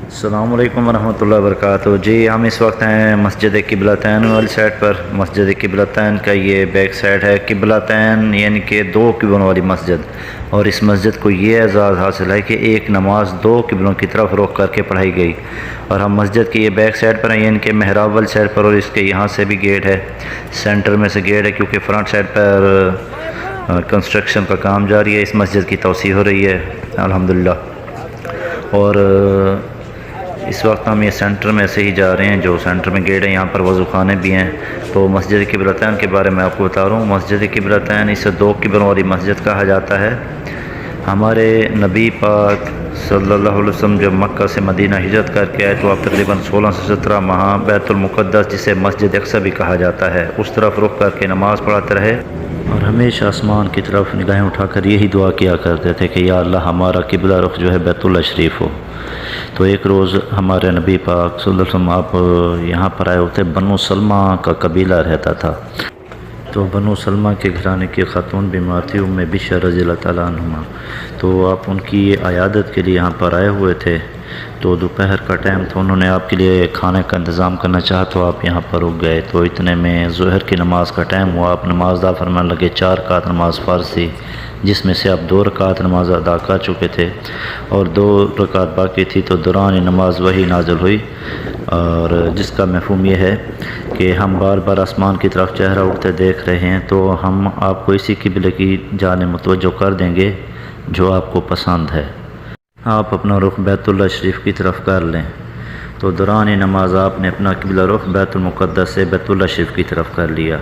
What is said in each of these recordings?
السلام علیکم ورحمۃ اللہ وبرکاتہ۔ جی ہم اس وقت ہیں مسجد قبلتین والی سائڈ پر۔ مسجد قبلتین کا یہ بیک سائڈ ہے۔ قبلتین یعنی کہ دو قبلوں والی مسجد، اور اس مسجد کو یہ اعزاز حاصل ہے کہ ایک نماز دو قبلوں کی طرف رخ کر کے پڑھائی گئی، اور ہم مسجد کی یہ بیک سائڈ پر ہیں، یعنی کہ محراب والی سائڈ پر، اور اس کے یہاں سے بھی گیٹ ہے، سینٹر میں سے گیٹ ہے، کیونکہ فرنٹ سائڈ پر کنسٹرکشن کا کام جاری ہے، اس مسجد کی توسیع ہو رہی ہے الحمدللہ۔ اور اس وقت ہم یہ سینٹر میں سے ہی جا رہے ہیں، جو سینٹر میں گیٹ ہے، یہاں پر وضو خانے بھی ہیں۔ تو مسجد قبلتین کے بارے میں آپ کو بتا رہا ہوں۔ مسجد قبلتین اسے دو قبلوں والی مسجد کہا جاتا ہے۔ ہمارے نبی پاک صلی اللہ علیہ وسلم جب مکہ سے مدینہ ہجرت کر کے آئے تو آپ تقریباً 16 سے 17 ماہ بیت المقدس، جسے مسجد اقصی بھی کہا جاتا ہے، اس طرف رخ کر کے نماز پڑھاتے رہے، اور ہمیشہ آسمان کی طرف نگاہیں اٹھا کر یہی دعا کیا کرتے تھے کہ یا اللہ ہمارا قبلہ رخ جو ہے بیت اللہ شریف ہو۔ تو ایک روز ہمارے نبی پاک صلی اللہ علیہ وسلم آپ یہاں پر آئے ہوتے، بنو سلمہ کا قبیلہ رہتا تھا۔ تو بنو سلمہ کے گھرانے کی خاتون بیمار تھی، ام بشر رضی اللہ تعالیٰ عنہما، تو آپ ان کی عیادت کے لیے یہاں پر آئے ہوئے تھے۔ تو دوپہر کا ٹائم تھا، انہوں نے آپ کے لیے کھانے کا انتظام کرنا چاہا، تو آپ یہاں پر رک گئے۔ تو اتنے میں ظہر کی نماز کا ٹائم ہوا، آپ نماز ادا فرمانے لگے۔ 4 رکعت نماز فرض تھی، جس میں سے آپ 2 رکعت نماز ادا کر چکے تھے، اور 2 رکعت باقی تھی۔ تو دوران نماز وحی نازل ہوئی، اور جس کا مفہوم یہ ہے کہ ہم بار بار آسمان کی طرف چہرہ اٹھتے دیکھ رہے ہیں، تو ہم آپ کو اسی قبلے کی جانب متوجہ کر دیں گے جو آپ کو پسند ہے، آپ اپنا رخ بیت اللہ شریف کی طرف کر لیں۔ تو دوران نماز آپ نے اپنا قبلہ رخ بیت المقدس سے بیت اللہ شریف کی طرف کر لیا۔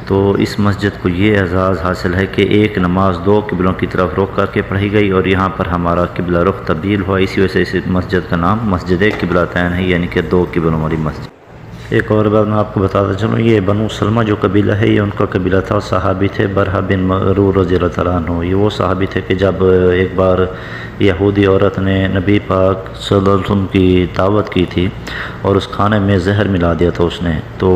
تو اس مسجد کو یہ اعزاز حاصل ہے کہ ایک نماز 2 قبلوں کی طرف رخ کر کے پڑھی گئی، اور یہاں پر ہمارا قبلہ رخ تبدیل ہوا، اسی وجہ سے اس مسجد کا نام مسجد قبلتین ہے، یعنی کہ 2 قبلوں والی مسجد۔ ایک اور بات میں آپ کو بتاتا چلوں، یہ بنو سلمہ جو قبیلہ ہے، یہ ان کا قبیلہ تھا، صحابی تھے برہہ بن معرور رضی اللہ تعالیٰ عنہ۔ یہ وہ صحابی تھے کہ جب ایک بار یہودی عورت نے نبی پاک صلی اللہ علیہ وسلم کی دعوت کی تھی، اور اس کھانے میں زہر ملا دیا تھا اس نے، تو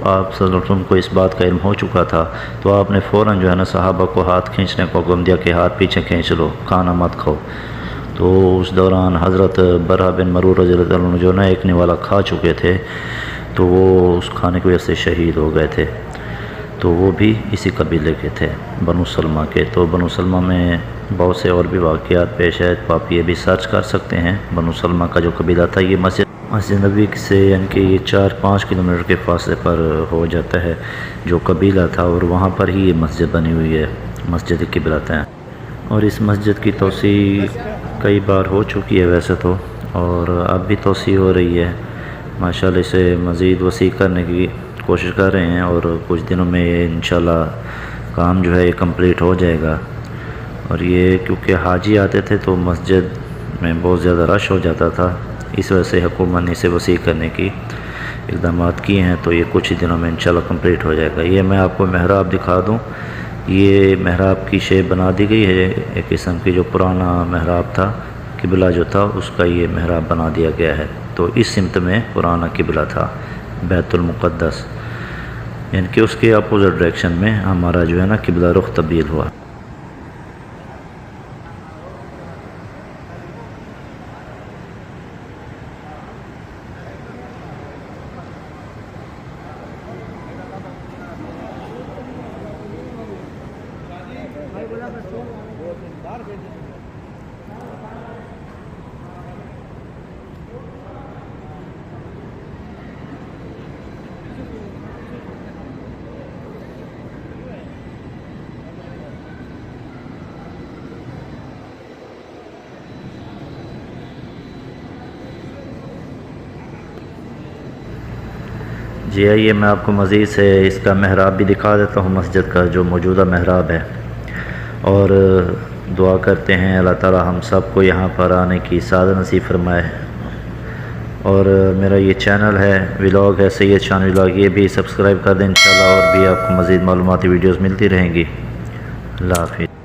آپ صلی اللہ علیہ وسلم کو اس بات کا علم ہو چکا تھا، تو آپ نے فوراً جو ہے نا صحابہ کو ہاتھ کھینچنے کو حکم دیا کہ ہاتھ پیچھے کھینچ لو، کھانا مت کھاؤ۔ تو اس دوران حضرت برہہ بن معرور رضی اللہ تعالیٰ عنہ جو نا ایک نوالا کھا چکے تھے، تو وہ اس کھانے کی وجہ سے شہید ہو گئے تھے۔ تو وہ بھی اسی قبیلے کے تھے، بنو سلمہ کے۔ تو بنو سلمہ میں بہت سے اور بھی واقعات پیش ہے، تو آپ یہ بھی سرچ کر سکتے ہیں۔ بنو سلمہ کا جو قبیلہ تھا، یہ مسجد نبی سے یعنی کہ یہ 4-5 کلومیٹر کے فاصلے پر ہو جاتا ہے جو قبیلہ تھا، اور وہاں پر ہی یہ مسجد بنی ہوئی ہے، مسجد قبلتین۔ اور اس مسجد کی توسیع کئی بار ہو چکی ہے ویسے تو، اور اب بھی توسیع ہو رہی ہے ماشاءاللہ۔ اسے مزید وسیع کرنے کی کوشش کر رہے ہیں، اور کچھ دنوں میں انشاءاللہ کام جو ہے یہ کمپلیٹ ہو جائے گا۔ اور یہ کیونکہ حاجی آتے تھے تو مسجد میں بہت زیادہ رش ہو جاتا تھا، اس وجہ سے حکومت نے اسے وسیع کرنے کی اقدامات کیے ہیں، تو یہ کچھ ہی دنوں میں انشاءاللہ کمپلیٹ ہو جائے گا۔ یہ میں آپ کو محراب دکھا دوں، یہ محراب کی شیپ بنا دی گئی ہے، ایک قسم کی جو پرانا محراب تھا، قبلہ جو تھا اس کا یہ محراب بنا دیا گیا ہے۔ تو اس سمت میں پرانا قبلہ تھا بیت المقدس، یعنی کہ اس کے اپوزٹ ڈائریکشن میں ہمارا جو ہے نا قبلہ رخ تبدیل ہوا۔ جی آئیے میں آپ کو مزید سے اس کا محراب بھی دکھا دیتا ہوں، مسجد کا جو موجودہ محراب ہے، اور دعا کرتے ہیں اللہ تعالی ہم سب کو یہاں پر آنے کی سعادت نصیب فرمائے۔ اور میرا یہ چینل ہے، ولاگ ہے سید شان ولاگ، یہ بھی سبسکرائب کر دیں انشاءاللہ، اور بھی آپ کو مزید معلوماتی ویڈیوز ملتی رہیں گی۔ اللہ حافظ۔